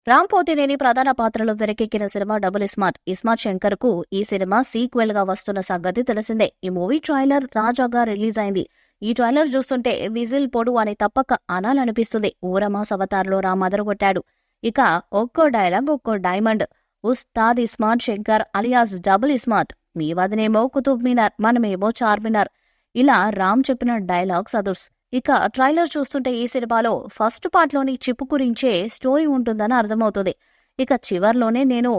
రామ్ పోతినేని ప్రధాన పాత్రలో తెరకెక్కిన cinema double smart. ISmart Shankar కు ఈ సినిమా సీక్వెల్ గా వస్తున్న సంగతి తెలిసిందే. ఈ మూవీ ట్రైలర్ తాజాగా రిలీజ్ అయింది. ఈ ట్రైలర్ చూస్తుంటే విజిల్ పొడు అని తప్పక అనాలనిపిస్తుంది. ఊరమాస్ అవతార్లో రామ్ అదరగొట్టాడు. ఇక ఒక్కో డైలాగ్ ఒక్కో diamond. Ustaad iSmart Shankar alias double smart. మీ వదనేమో కుతుబ్ మినార్, మనమేమో చార్మినార్. ఇలా రామ్ చెప్పిన డైలాగ్స్ అదుర్స్. ఇక ట్రైలర్ చూస్తుంటే ఈ సినిమాలో ఫస్ట్ పార్ట్లోని చిప్పు గురించే స్టోరీ ఉంటుందని అర్థమవుతుంది. ఇక చివర్లోనే నేను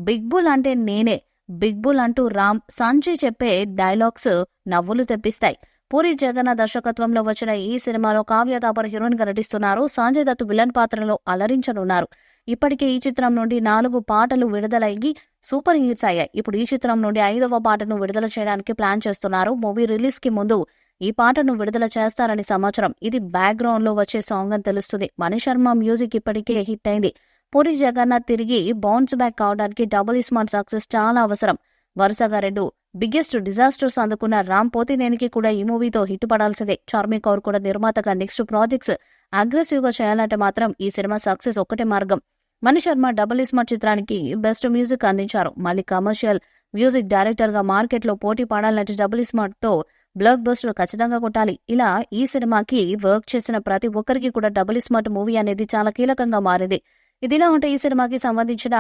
బిగ్ బుల్ అంటే నేనే, బిగ్ బుల్ అంటూ రామ్ సంజయ్ చెప్పే డైలాగ్స్ నవ్వులు తెప్పిస్తాయి. పూరి జగన్నాథ్ దర్శకత్వంలో వచ్చిన ఈ సినిమాలో కావ్య తాపర్ హీరోయిన్ గా నటిస్తున్నారు. సంజయ్ దత్ విలన్ పాత్రలో అలరించనున్నారు. ఇప్పటికే ఈ చిత్రం నుండి 4 పాటలు విడుదలయ్యి సూపర్ హిట్స్ అయ్యాయి. ఇప్పుడు ఈ చిత్రం నుండి 5వ పాటను విడుదల చేయడానికి ప్లాన్ చేస్తున్నారు. మూవీ రిలీజ్ కి ముందు ఈ పాటను విడుదల చేస్తారని సమాచారం. ఇది బ్యాక్గ్రౌండ్ లో వచ్చే సాంగ్ అని తెలుస్తుంది. మణిశర్మ మ్యూజిక్ ఇప్పటికే హిట్ అయింది. పూరి జగన్నాథ్ తిరిగి బౌన్స్ బ్యాక్ కావడానికి డబుల్ స్మార్ట్ సక్సెస్ చాలా అవసరం. వరుసగా 2 బిగ్గెస్ట్ డిజాస్టర్స్ అందుకున్న రామ్ పోతినేనికి కూడా ఈ మూవీతో హిట్ పడాల్సిందే. చార్మి కౌర్ కూడా నిర్మాతగా నెక్స్ట్ ప్రాజెక్ట్స్ అగ్రెసివ్ గా చేయాలంటే మాత్రం ఈ సినిమా సక్సెస్ ఒక్కటే మార్గం. మణిశర్మ డబుల్ స్మార్ట్ చిత్రానికి బెస్ట్ మ్యూజిక్ అందించారు. మళ్ళీ కమర్షియల్ మ్యూజిక్ డైరెక్టర్ గా మార్కెట్ లో పోటీ పడాలంటే డబుల్ స్మార్ట్ తో బ్లాక్ బస్టర్ ఖచ్చితంగా కొట్టాలి. ఇలా ఈ సినిమాకి వర్క్ చేసిన ప్రతి ఒక్కరికి కూడా డబుల్ స్మార్ట్ మూవీ అనేది చాలా కీలకంగా మారింది. ఇదిలా ఉంటే ఈ సినిమాకి సంబంధించిన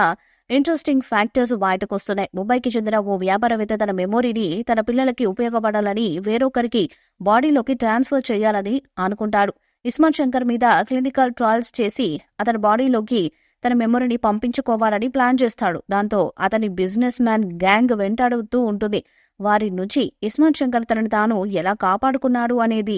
ఇంట్రెస్టింగ్ ఫ్యాక్టర్స్ బయటకు వస్తున్నాయి. ముంబైకి చెందిన ఓ వ్యాపారవేత్త తన మెమొరీని తన పిల్లలకి ఉపయోగపడాలని వేరొకరికి బాడీలోకి ట్రాన్స్ఫర్ చేయాలని అనుకుంటాడు. ఇస్మార్ట్ శంకర్ మీద క్లినికల్ ట్రయల్స్ చేసి అతని బాడీలోకి తన మెమొరీని పంపించుకోవాలని ప్లాన్ చేస్తాడు. దాంతో అతని బిజినెస్ మ్యాన్ గ్యాంగ్ వెంటాడుతూ ఉంటుంది. వారి నుంచి ఇస్మార్ట్ శంకర్ తనని తాను ఎలా కాపాడుకున్నాడు అనేది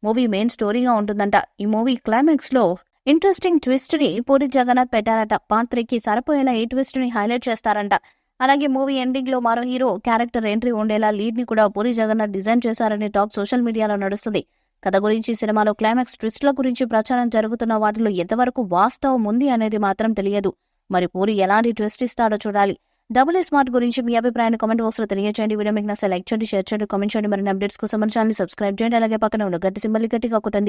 మూవీ మెయిన్ స్టోరీగా ఉంటుందంట. ఈ మూవీ క్లైమాక్స్ లో ఇంట్రెస్టింగ్ ట్విస్ట్ ని పూరి జగన్నాథ్ పెట్టారట. పార్ట్ 3కి సరిపోయేలా ఈ ట్విస్ట్ ని హైలైట్ చేస్తారంట. అలాగే మూవీ ఎండింగ్ లో మరో హీరో క్యారెక్టర్ ఎంట్రీ ఉండేలా లీడ్ ని కూడా పూరి జగన్నాథ్ డిజైన్ చేశారనే టాక్ సోషల్ మీడియాలో నడుస్తుంది. కథ గురించి, సినిమాలో క్లైమాక్స్ ట్విస్ట్ల గురించి ప్రచారం జరుగుతున్న వాటిలో ఎంతవరకు వాస్తవం ఉంది అనేది మాత్రం తెలియదు. మరి పూరి ఎలాంటి ట్విస్ట్ ఇస్తాడో చూడాలి. డబుల్ స్మార్ట్ గురించి మీ అభిప్రాయాన్ని కామెంట్ బాక్స్ లో తెలియజేయండి. వీడియో మీకు నచ్చితే లైక్ చేయండి, షేర్ చేయండి, కామెంట్ చేయండి. మరిన్ని అప్డేట్స్ కోసం మన ఛానల్ సబ్స్క్రైబ్ చేయండి. అలాగే పక్కన ఉన్న గట్టి సింబల్ గట్టిగా కొట్టండి.